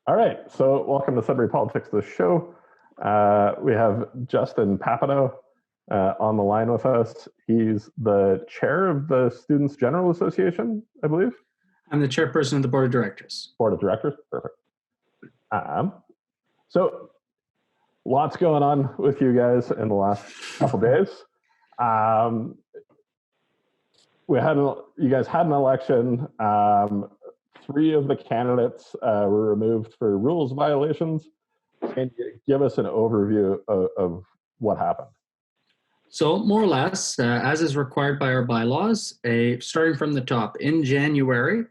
All right, so welcome to Sudbury Politics, the show. We have Justin Pappano on the line with us. He's the chair of the Students' General Association, I believe. I'm the chairperson of the board of directors. Board of directors, perfect. So lots going on with you guys in the last couple days. You guys had an election. 3 of the candidates were removed for rules violations. Can you give us an overview of what happened? So more or less, as is required by our bylaws, starting from the top, in January,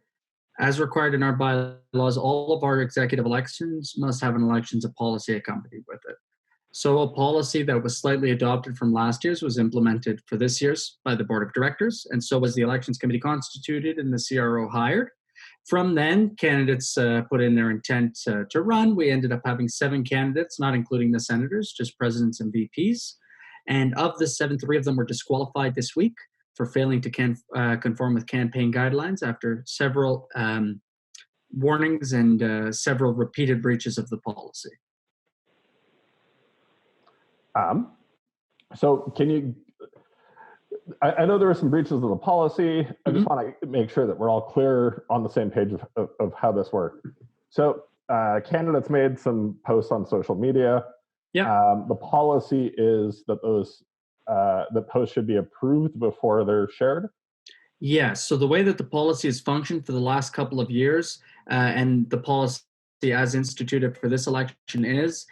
as required in our bylaws, all of our executive elections must have an elections of policy accompanied with it. So a policy that was slightly adopted from last year's was implemented for this year's by the board of directors, and so was the elections committee constituted and the CRO hired. From then, candidates put in their intent to run. We ended up having 7 candidates, not including the senators, just presidents and VPs. And of the 7, 3 of them were disqualified this week for failing to conform with campaign guidelines after several warnings and several repeated breaches of the policy. So can you, I know there were some breaches of the policy. I just want to make sure that we're all clear on the same page of how this worked. So candidates made some posts on social media. Yeah. The policy is that the posts should be approved before they're shared. Yes. So the way that the policy has functioned for the last couple of years, and the policy as instituted for this election is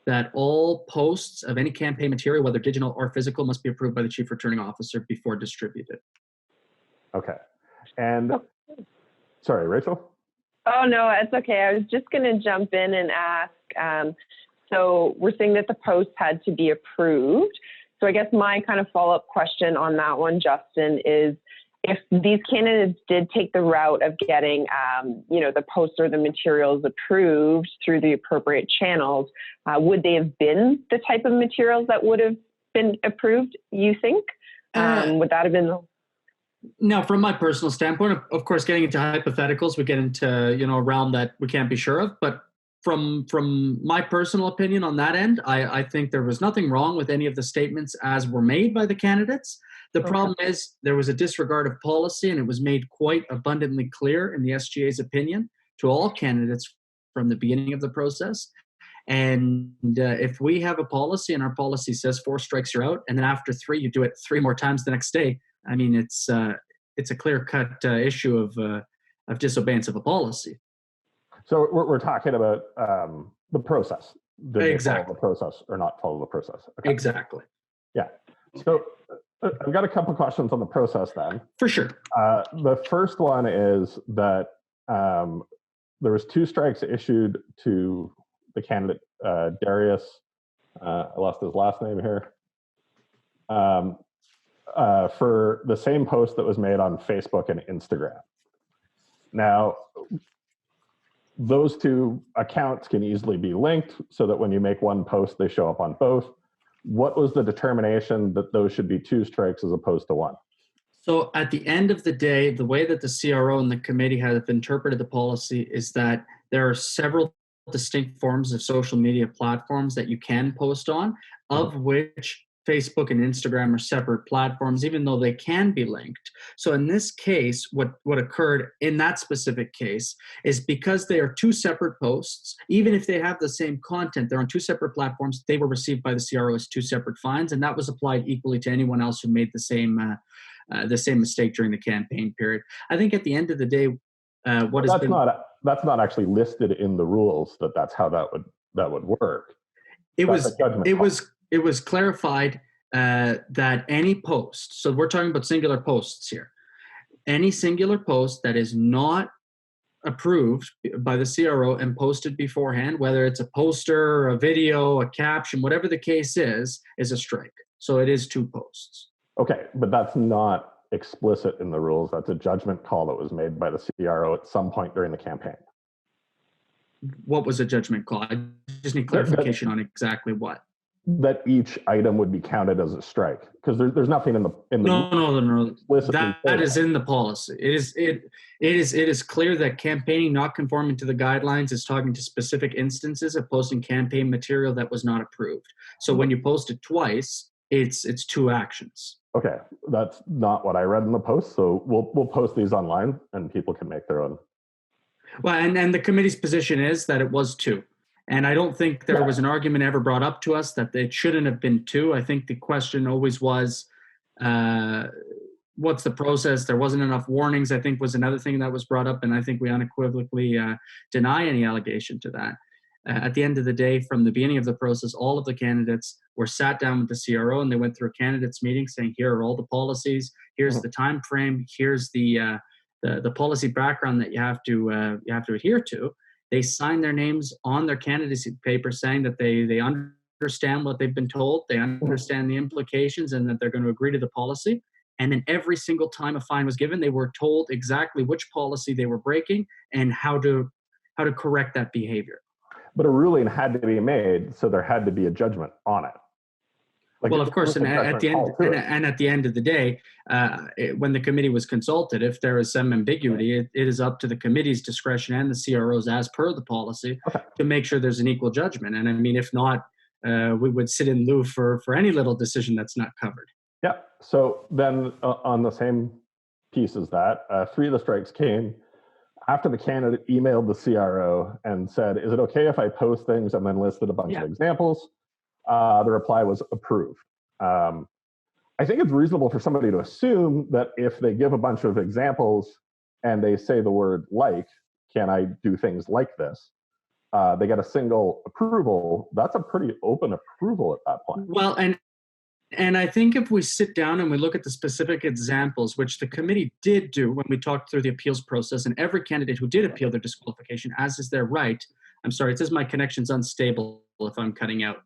that all posts of any campaign material, whether digital or physical, must be approved by the chief returning officer before distributed. Okay. And sorry, Rachel? Oh, no, it's okay. I was just going to jump in and ask, so we're saying that the posts had to be approved. So I guess my kind of follow-up question on that one, Justin, is if these candidates did take the route of getting, the posts or the materials approved through the appropriate channels, would they have been the type of materials that would have been approved, you think? Would that have been... No, from my personal standpoint, of course, getting into hypotheticals, we get into, a realm that we can't be sure of. But from my personal opinion on that end, I think there was nothing wrong with any of the statements as were made by the candidates. The problem is there was a disregard of policy, and it was made quite abundantly clear in the SGA's opinion to all candidates from the beginning of the process. And if we have a policy and our policy says 4 strikes you're out, and then after 3 you do it 3 more times the next day, I mean, it's a clear-cut issue of disobedience of a policy. So we're talking about the process. Did they follow the process or not follow the process? Okay. Exactly. Yeah. So I've got a couple of questions on the process then. For sure. The first one is that there was 2 strikes issued to the candidate Darius. I lost his last name here. For the same post that was made on Facebook and Instagram. Now, those 2 accounts can easily be linked so that when you make one post, they show up on both. What was the determination that those should be 2 strikes as opposed to 1? So at the end of the day, the way that the CRO and the committee have interpreted the policy is that there are several distinct forms of social media platforms that you can post on, of which Facebook and Instagram are separate platforms, even though they can be linked. So in this case, what occurred in that specific case is because they are 2 separate posts, even if they have the same content, they're on 2 separate platforms, they were received by the CRO as 2 separate fines, and that was applied equally to anyone else who made the same mistake during the campaign period. I think at the end of the day, that's not actually listed in the rules that's how that would work. It was clarified that any post, so we're talking about singular posts here, any singular post that is not approved by the CRO and posted beforehand, whether it's a poster, a video, a caption, whatever the case is a strike. So it is 2 posts. Okay, but that's not explicit in the rules. That's a judgment call that was made by the CRO at some point during the campaign. What was a judgment call? I just need clarification on exactly what. that each item would be counted as a strike? Because there's nothing in the No. explicitly That is in the policy. It is clear that campaigning not conforming to the guidelines is talking to specific instances of posting campaign material that was not approved. So when you post it twice, it's 2 actions. Okay, that's not what I read in the post. So we'll post these online, and people can make their own. Well, and the committee's position is that it was 2. And I don't think there was an argument ever brought up to us that it shouldn't have been 2. I think the question always was, what's the process? There wasn't enough warnings, I think, was another thing that was brought up. And I think we unequivocally deny any allegation to that. At the end of the day, from the beginning of the process, all of the candidates were sat down with the CRO and they went through a candidates meeting saying, here are all the policies, here's the time frame, here's the policy background that you have to adhere to. They sign their names on their candidacy paper saying that they understand what they've been told, they understand the implications, and that they're going to agree to the policy. And then every single time a fine was given, they were told exactly which policy they were breaking and how to correct that behavior. But a ruling had to be made, so there had to be a judgment on it. Well, of course, and at the end of the day, when the committee was consulted, if there is some ambiguity, it is up to the committee's discretion and the CROs, as per the policy, to make sure there's an equal judgment. And I mean, if not, we would sit in lieu for any little decision that's not covered. Yeah. So then on the same piece as that, 3 of the strikes came after the candidate emailed the CRO and said, is it okay if I post things, and then listed a bunch of examples? The reply was approved. I think it's reasonable for somebody to assume that if they give a bunch of examples and they say the word like, can I do things like this? They get a single approval. That's a pretty open approval at that point. Well, and I think if we sit down and we look at the specific examples, which the committee did do when we talked through the appeals process, and every candidate who did appeal their disqualification, as is their right, I'm sorry, it says my connection's unstable if I'm cutting out.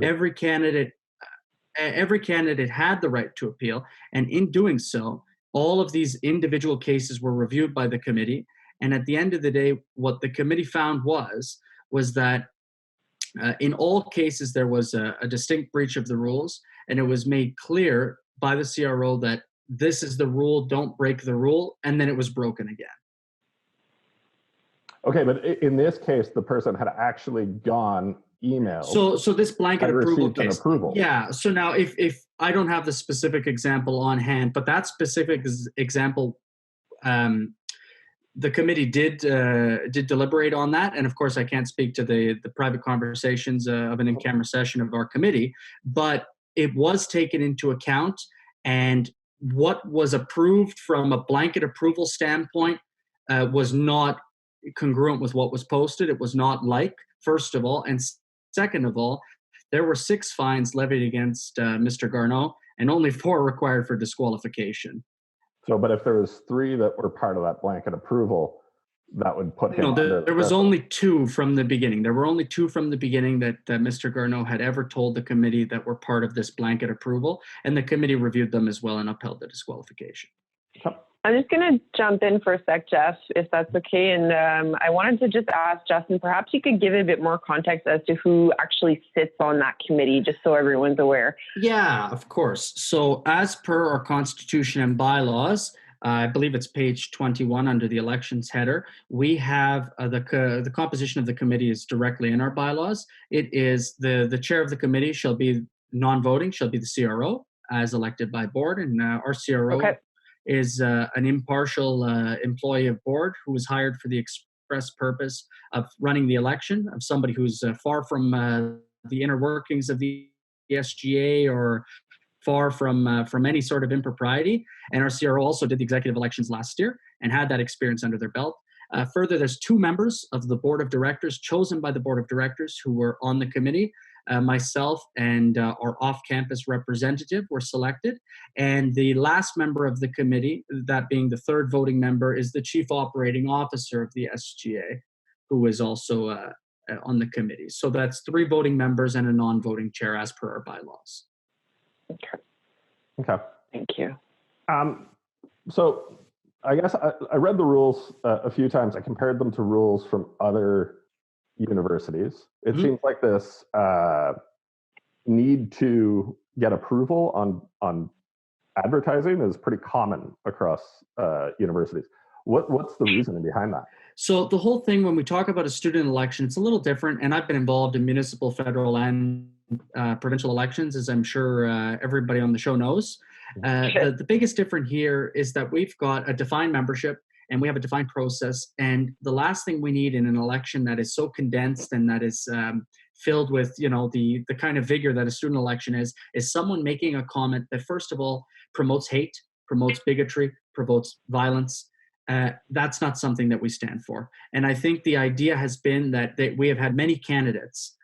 Every candidate had the right to appeal, and in doing so, all of these individual cases were reviewed by the committee. And at the end of the day, what the committee found was that in all cases there was a distinct breach of the rules, and it was made clear by the CRO that this is the rule, don't break the rule, and then it was broken again. Okay, but in this case, the person had actually gone email. So this blanket approval case. Approval. Yeah. So now if I don't have the specific example on hand, but that specific example, the committee did deliberate on that. And of course, I can't speak to the private conversations of an in-camera session of our committee, but it was taken into account. And what was approved from a blanket approval standpoint was not congruent with what was posted. It was not like, first of all. And second of all, there were 6 fines levied against Mr. Garneau, and only 4 required for disqualification. So, but if there was 3 that were part of that blanket approval, that would put him under. There was only 2 from the beginning. There were only 2 from the beginning that Mr. Garneau had ever told the committee that were part of this blanket approval, and the committee reviewed them as well and upheld the disqualification. I'm just going to jump in for a sec, Jeff, if that's okay. And I wanted to just ask Justin, perhaps you could give a bit more context as to who actually sits on that committee, just so everyone's aware. Yeah, of course. So as per our constitution and bylaws, I believe it's page 21 under the elections header, we have the composition of the committee is directly in our bylaws. It is the chair of the committee shall be non-voting, shall be the CRO as elected by board, and our CRO is an impartial employee of board who was hired for the express purpose of running the election, of somebody who's far from the inner workings of the SGA or far from any sort of impropriety. And our CRO also did the executive elections last year and had that experience under their belt. Further, there's 2 members of the board of directors chosen by the board of directors who were on the committee. Myself and our off-campus representative were selected. And the last member of the committee, that being the 3rd voting member, is the chief operating officer of the SGA, who is also on the committee. So that's 3 voting members and a non-voting chair as per our bylaws. Okay. Thank you. So I guess I read the rules a few times. I compared them to rules from other universities. It seems like this need to get approval on advertising is pretty common across universities. What's the reasoning behind that? So the whole thing, when we talk about a student election, it's a little different. And I've been involved in municipal, federal, and provincial elections, as I'm sure everybody on the show knows. The biggest difference here is that we've got a defined membership and we have a defined process. And the last thing we need in an election that is so condensed and that is filled with, the kind of vigor that a student election is someone making a comment that, first of all, promotes hate, promotes bigotry, promotes violence. That's not something that we stand for. And I think the idea has been that we have had many candidates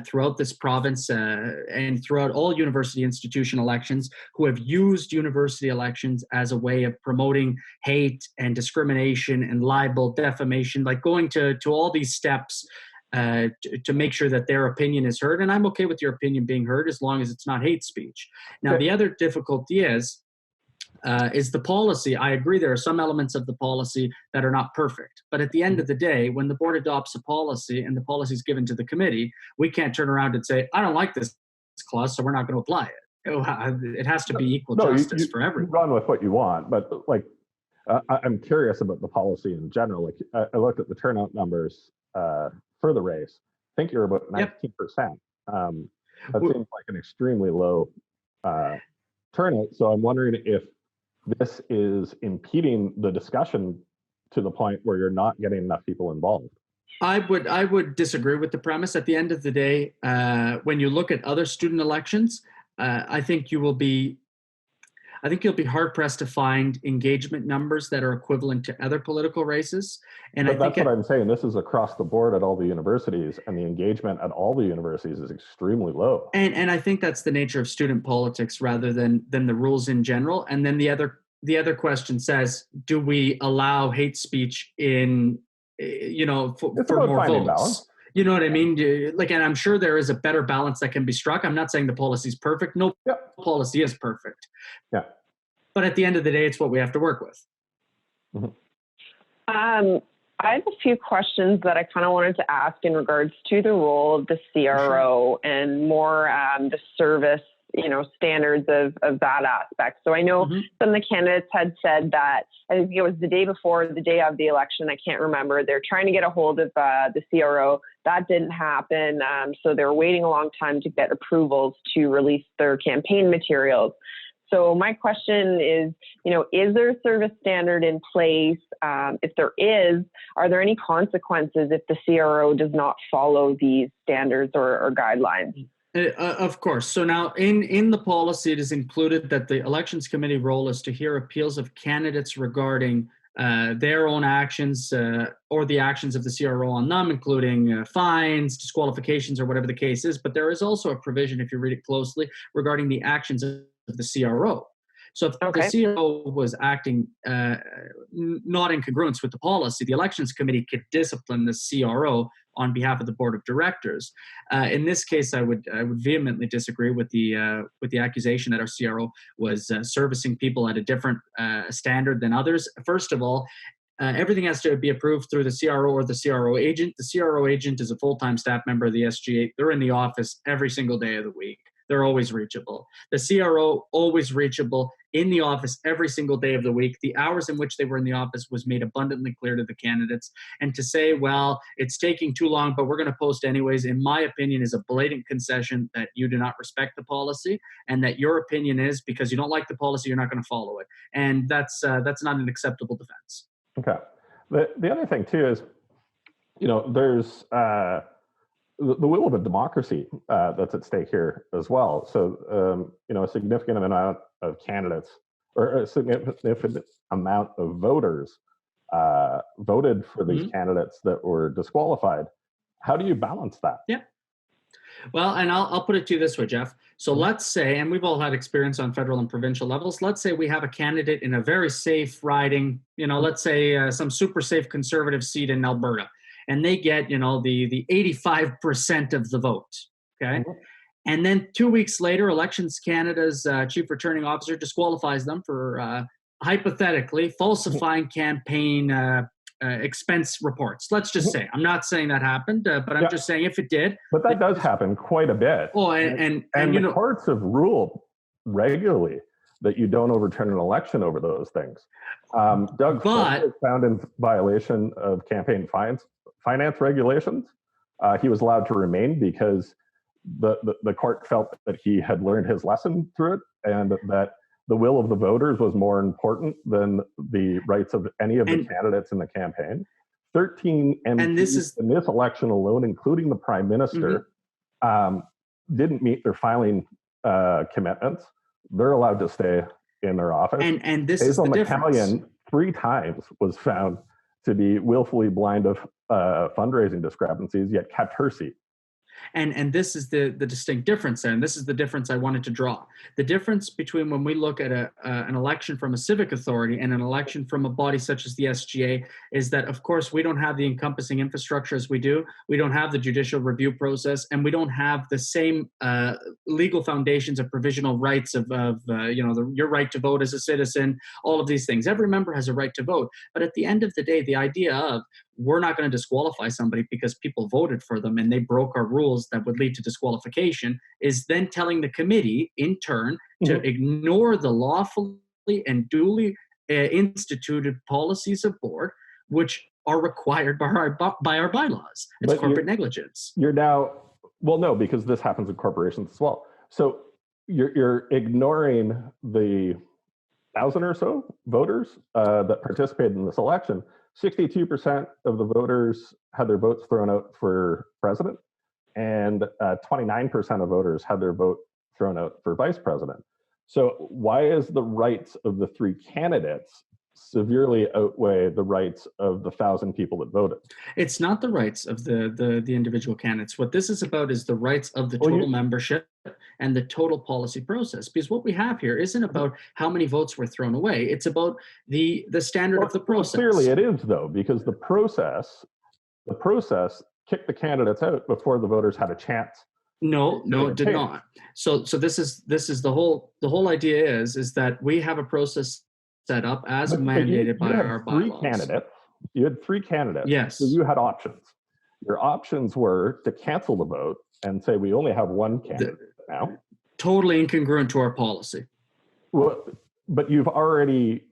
throughout this province and throughout all university institution elections who have used university elections as a way of promoting hate and discrimination and libel, defamation, like going to all these steps to make sure that their opinion is heard. And I'm okay with your opinion being heard as long as it's not hate speech. Now, the other difficulty is the policy. I agree there are some elements of the policy that are not perfect. But at the end of the day, when the board adopts a policy and the policy is given to the committee, we can't turn around and say, I don't like this clause, so we're not going to apply it. It has to be equal justice for everyone. You run with what you want, but I'm curious about the policy in general. I looked at the turnout numbers for the race. I think you're about 19%. That seems like an extremely low turnout. So I'm wondering if this is impeding the discussion to the point where you're not getting enough people involved. I would disagree with the premise. At the end of the day, when you look at other student elections, I think you'll be hard pressed to find engagement numbers that are equivalent to other political races. And but that's what I'm saying. This is across the board at all the universities, and the engagement at all the universities is extremely low. And I think that's the nature of student politics rather than the rules in general. And then the other question says, do we allow hate speech in, for more votes? Balance. You know what I mean? And I'm sure there is a better balance that can be struck. I'm not saying the policy is perfect. No policy is perfect. Yeah. But at the end of the day, it's what we have to work with. Mm-hmm. I have a few questions that I kind of wanted to ask in regards to the role of the CRO and more the service, standards of that aspect. So I know some of the candidates had said that, I think it was the day before, the day of the election, I can't remember, they're trying to get a hold of the CRO. That didn't happen. So they were waiting a long time to get approvals to release their campaign materials. So my question is, is there a service standard in place? If there is, are there any consequences if the CRO does not follow these standards or guidelines? Of course. So now in the policy, it is included that the elections committee role is to hear appeals of candidates regarding their own actions or the actions of the CRO on them, including fines, disqualifications, or whatever the case is. But there is also a provision, if you read it closely, regarding the actions of the CRO. So if the CRO was acting not in congruence with the policy, the elections committee could discipline the CRO on behalf of the board of directors. In this case, I would vehemently disagree with the accusation that our CRO was servicing people at a different standard than others. First of all, everything has to be approved through the CRO or the CRO agent. The CRO agent is a full-time staff member of the SGA. They're in the office every single day of the week. They're always reachable. The CRO, always reachable, in the office every single day of the week. The hours in which they were in the office was made abundantly clear to the candidates. And to say, well, it's taking too long, but we're going to post anyways, in my opinion, is a blatant concession that you do not respect the policy, and that your opinion is because you don't like the policy, you're not going to follow it. And that's not an acceptable defense. Okay. The other thing, too, is, there's the will of a democracy that's at stake here as well. So, a significant amount of candidates or a significant amount of voters voted for these candidates that were disqualified. How do you balance that? Yeah. Well, and I'll put it to you this way, Jeff. So let's say, and we've all had experience on federal and provincial levels, let's say we have a candidate in a very safe riding, let's say some super safe conservative seat in Alberta. And they get, the 85% of the vote, okay? Mm-hmm. And then 2 weeks later, Elections Canada's chief returning officer disqualifies them for hypothetically falsifying campaign expense reports. Let's just say, I'm not saying that happened, but I'm just saying if it did. But that does happen quite a bit. Oh, and the you know, courts have ruled regularly that you don't overturn an election over those things. Doug Ford was found in violation of campaign finance regulations. He was allowed to remain because the court felt that he had learned his lesson through it, and that the will of the voters was more important than the rights of any of the candidates in the campaign. 13 MPs in this election alone, including the prime minister, didn't meet their filing commitments. They're allowed to stay in their office. And this Hazel is the McCallion difference. 3 times was found to be willfully blind of fundraising discrepancies, yet kept her seat. And this is the distinct difference there, and this is the difference I wanted to draw. The difference between when we look at an election from a civic authority and an election from a body such as the SGA is that, of course, we don't have the encompassing infrastructure as we do. We don't have the judicial review process, and we don't have the same legal foundations of provisional rights of your right to vote as a citizen, all of these things. Every member has a right to vote. But at the end of the day, the idea of we're not going to disqualify somebody because people voted for them and they broke our rules that would lead to disqualification is then telling the committee in turn to ignore the lawfully and duly instituted policies of board, which are required by our bylaws. It's corporate negligence. You're now, well, no, because this happens in corporations as well. So you're ignoring the 1,000 or so voters that participated in this election. 62% of the voters had their votes thrown out for president, and 29% of voters had their vote thrown out for vice president. So why is the rights of the 3 candidates severely outweigh the rights of the 1,000 people that voted? It's not the rights of the individual candidates. What this is about is the rights of the total membership and the total policy process. Because what we have here isn't about how many votes were thrown away. It's about the standard of the process. Clearly it is, though, because the process kicked the candidates out before the voters had a chance. No, it did not. So this is the whole idea is that we have a process set up as mandated by our bylaws. You had 3 candidates. Yes. So you had options. Your options were to cancel the vote and say we only have 1 candidate now. Totally incongruent to our policy. Well, but you've already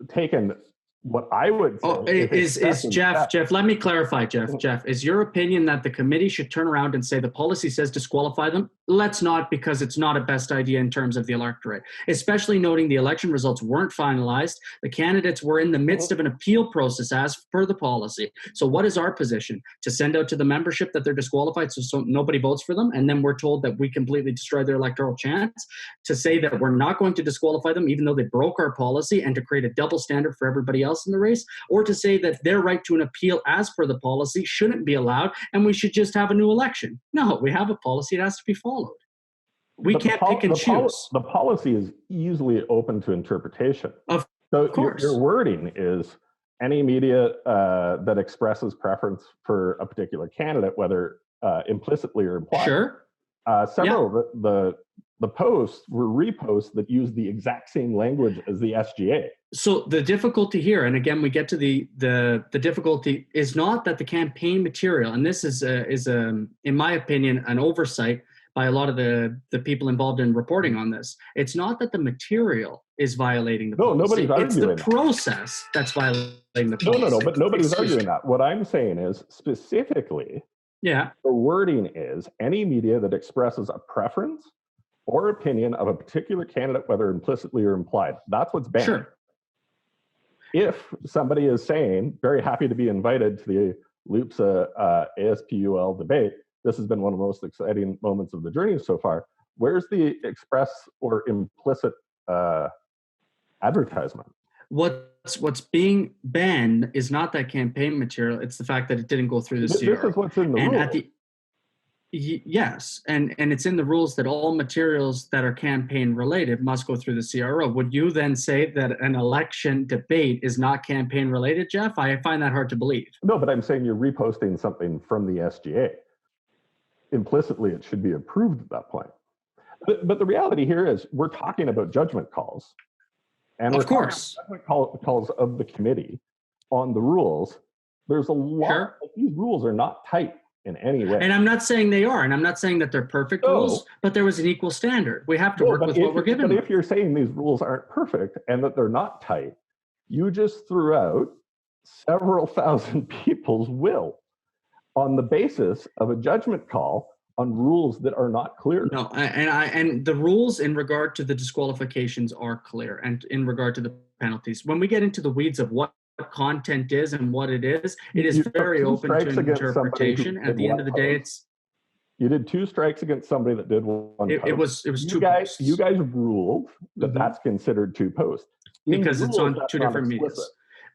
taken what I would say is Jeff, let me clarify, Jeff, is your opinion that the committee should turn around and say the policy says disqualify them? Let's not, because it's not a best idea in terms of the electorate, especially noting the election results weren't finalized. The candidates were in the midst of an appeal process as per the policy. So what is our position? To send out to the membership that they're disqualified so nobody votes for them, and then we're told that we completely destroy their electoral chance? To say that we're not going to disqualify them even though they broke our policy, and to create a double standard for everybody else in the race? Or to say that their right to an appeal as per the policy shouldn't be allowed and we should just have a new election? No, we have a policy. It has to be followed. We can't pick and choose. The policy is easily open to interpretation. Of course. Your wording is any media that expresses preference for a particular candidate, whether implicitly or implied. Sure. Several of the posts were reposts that use the exact same language as the SGA. So the difficulty here, and again, we get to the difficulty, is not that the campaign material, and this is in my opinion, an oversight by a lot of the people involved in reporting on this. It's not that the material is violating the policy. No, nobody's arguing that. It's the process that's violating the policy. No, but nobody's arguing that. What I'm saying is specifically, the wording is any media that expresses a preference or opinion of a particular candidate, whether implicitly or implied. That's what's banned. Sure. If somebody is saying, very happy to be invited to the LUPSA ASPUL debate, this has been one of the most exciting moments of the journey so far, where's the express or implicit advertisement? What's being banned is not that campaign material. It's the fact that it didn't go through the CR. This is what's in the rules. Yes, and it's in the rules that all materials that are campaign related must go through the CRO. Would you then say that an election debate is not campaign related, Jeff? I find that hard to believe. No, but I'm saying you're reposting something from the SGA. Implicitly, it should be approved at that point. But the reality here is we're talking about judgment calls. And of course, judgment calls of the committee on the rules, there's a lot. Sure. These rules are not tight in any way. And I'm not saying they are, and I'm not saying that they're perfect rules, but there was an equal standard. We have to work with what we're given. But if you're saying these rules aren't perfect and that they're not tight, you just threw out several thousand people's will on the basis of a judgment call on rules that are not clear. No, and the rules in regard to the disqualifications are clear, and in regard to the penalties. When we get into the weeds of what content is and what it is very open to interpretation. At the end of the day, you did 2 strikes against somebody that did one post. It was you 2 guys, posts. You guys ruled that that's considered 2 posts. Because it's on 2 different medias.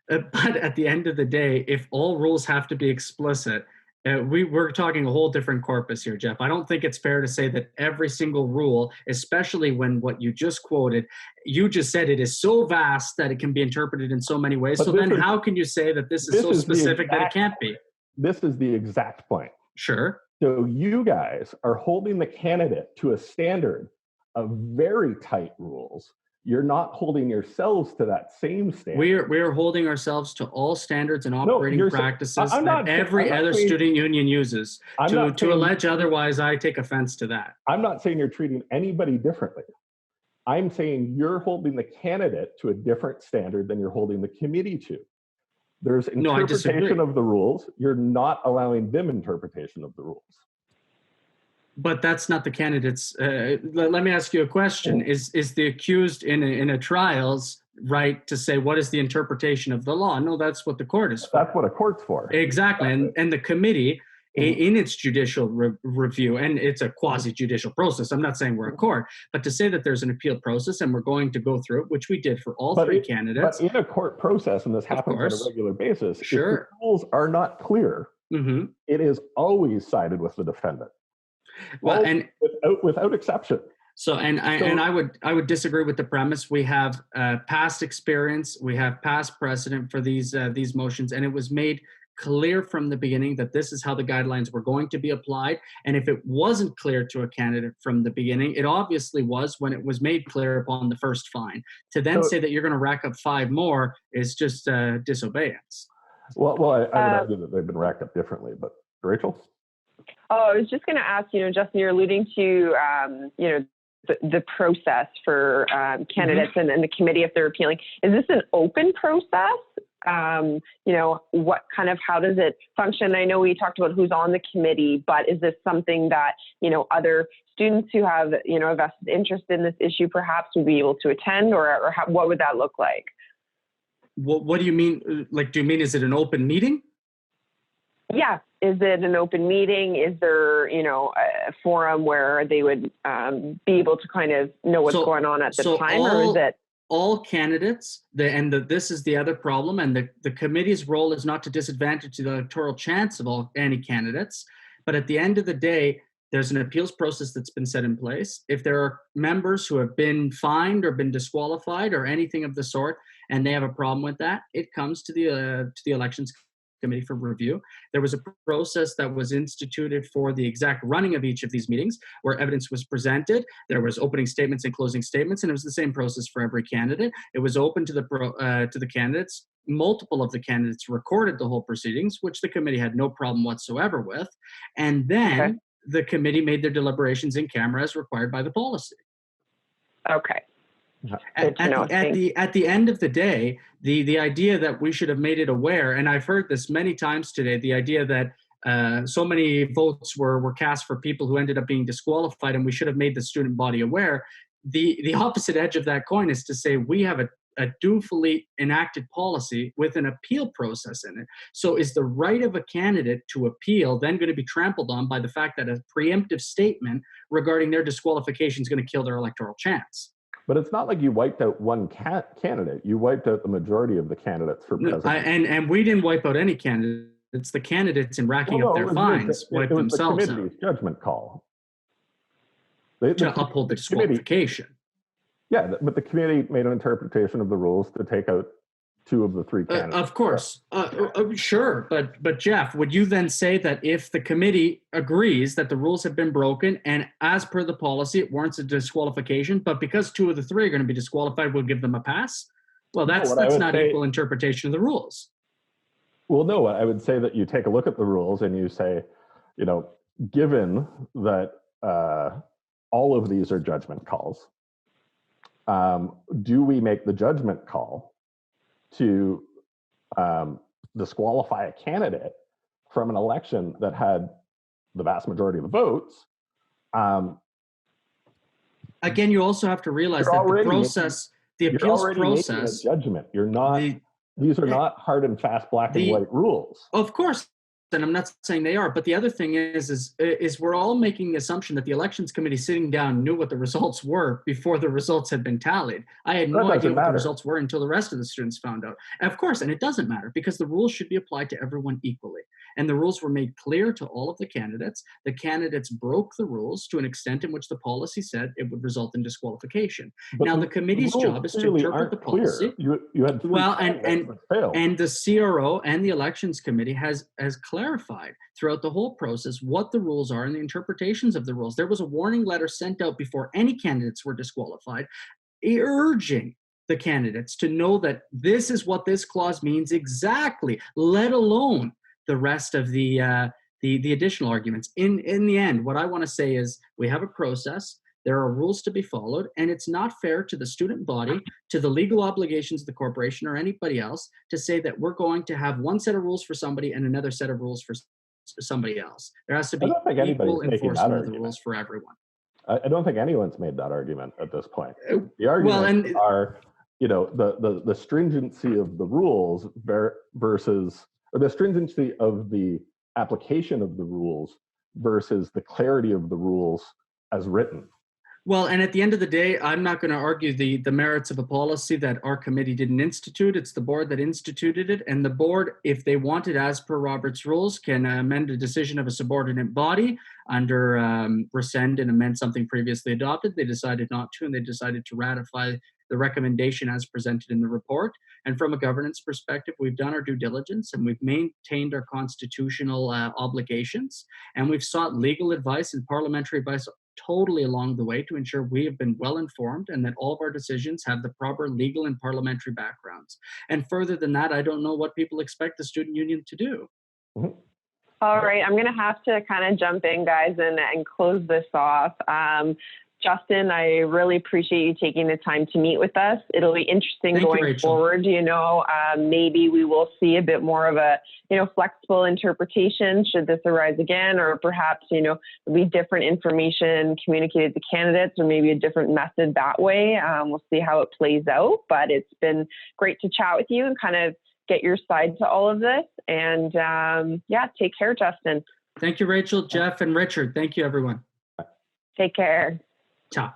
But at the end of the day, if all rules have to be explicit, we're talking a whole different corpus here, Jeff. I don't think it's fair to say that every single rule, especially when what you just quoted, you just said it is so vast that it can be interpreted in so many ways. So then how can you say that this is so specific that it can't be? This is the exact point. Sure. So you guys are holding the candidate to a standard of very tight rules. You're not holding yourselves to that same standard. We're holding ourselves to all standards and operating practices that every other student union uses. To allege otherwise, I take offense to that. I'm not saying you're treating anybody differently. I'm saying you're holding the candidate to a different standard than you're holding the committee to. There's interpretation of the rules. You're not allowing them interpretation of the rules. But that's not the candidate's. Let me ask you a question. Is the accused in a trial's right to say what is the interpretation of the law? No, that's what the court is for. That's what a court's for. Exactly. And the committee, in its judicial review, and it's a quasi-judicial process. I'm not saying we're a court, but to say that there's an appeal process and we're going to go through it, which we did for all 3 candidates. But in a court process, and this happens on a regular basis, if sure, the rules are not clear, it is always sided with the defendant. Well, and without exception. So, I would disagree with the premise. We have past experience, we have past precedent for these motions, and it was made clear from the beginning that this is how the guidelines were going to be applied. And if it wasn't clear to a candidate from the beginning, it obviously was when it was made clear upon the first fine. To then say that you're going to rack up 5 more is just disobedience. Well, I would argue that they've been racked up differently, but Rachel? Oh, I was just going to ask, Justin, you're alluding to, the process for candidates and the committee if they're appealing. Is this an open process? How does it function? I know we talked about who's on the committee, but is this something that, other students who have, a vested interest in this issue perhaps would be able to attend, or what would that look like? What do you mean? Do you mean, is it an open meeting? Yeah. Is it an open meeting? Is there, a forum where they would be able to kind of know what's going on at the time, or is it? All candidates, this is the other problem, and the committee's role is not to disadvantage the electoral chance of any candidates, but at the end of the day, there's an appeals process that's been set in place. If there are members who have been fined or been disqualified or anything of the sort, and they have a problem with that, it comes to the elections committee for review. There was a process that was instituted for the exact running of each of these meetings where evidence was presented. There was opening statements and closing statements, and it was the same process for every candidate. It was open to the candidates. Multiple of the candidates recorded the whole proceedings, which the committee had no problem whatsoever with. And then the committee made their deliberations in camera as required by the policy. Okay. At the end of the day, the idea that we should have made it aware, and I've heard this many times today, the idea that so many votes were cast for people who ended up being disqualified and we should have made the student body aware. The opposite edge of that coin is to say we have a dutifully enacted policy with an appeal process in it. So is the right of a candidate to appeal then going to be trampled on by the fact that a preemptive statement regarding their disqualification is going to kill their electoral chance? But it's not like you wiped out one candidate. You wiped out the majority of the candidates for president. And we didn't wipe out any candidates. It's the candidates in racking up their fines wiped themselves out. It was the committee's judgment call. To uphold the disqualification. Yeah, but the committee made an interpretation of the rules to take out 2 of the 3 candidates. Of course. Sure. But Jeff, would you then say that if the committee agrees that the rules have been broken and as per the policy, it warrants a disqualification, but because 2 of the 3 are going to be disqualified, we'll give them a pass? Well, that's not equal interpretation of the rules. Well, no, I would say that you take a look at the rules and you say, given that all of these are judgment calls, do we make the judgment call to disqualify a candidate from an election that had the vast majority of the votes? Again, you also have to realize that the process, the appeals process, judgment. You're not. These are not hard and fast black and white rules. Of course, and I'm not saying they are. But the other thing is we're all making the assumption that the elections committee sitting down knew what the results were before the results had been tallied. I had no idea what the results were until the rest of the students found out. And of course, and it doesn't matter because the rules should be applied to everyone equally. And the rules were made clear to all of the candidates. The candidates broke the ruls to an extent in which the policy said it would result in disqualification. But now, the committee's job is to interpret the policy. You had and the CRO and the elections committee has clarified throughout the whole process what the rules are and the interpretations of the rules. There was a warning letter sent out before any candidates were disqualified, urging the candidates to know that this is what this clause means exactly, let alone the rest of the additional arguments. In the end, what I want to say is we have a process. There are rules to be followed, and it's not fair to the student body, to the legal obligations of the corporation or anybody else to say that we're going to have one set of rules for somebody and another set of rules for somebody else. There has to be equal enforcement of the rules for everyone. I don't think anyone's made that argument at this point. The arguments are, the stringency of the rules versus, or the stringency of the application of the rules versus the clarity of the rules as written. Well, and at the end of the day, I'm not going to argue the merits of a policy that our committee didn't institute. It's the board that instituted it. And the board, if they wanted, as per Robert's rules, can amend a decision of a subordinate body under rescind and amend something previously adopted. They decided not to, and they decided to ratify the recommendation as presented in the report. And from a governance perspective, we've done our due diligence and we've maintained our constitutional obligations. And we've sought legal advice and parliamentary advice totally along the way to ensure we have been well informed and that all of our decisions have the proper legal and parliamentary backgrounds. And further than that, I don't know what people expect the student union to do. Mm-hmm. All right, I'm going to have to kind of jump in, guys, and close this off. Justin, I really appreciate you taking the time to meet with us. It'll be interesting going forward. Maybe we will see a bit more of a, flexible interpretation should this arise again, or perhaps, there'll be different information communicated to candidates, or maybe a different method that way. We'll see how it plays out, but it's been great to chat with you and kind of get your side to all of this. And take care, Justin. Thank you, Rachel, Jeff, and Richard. Thank you, everyone. Take care. Ciao.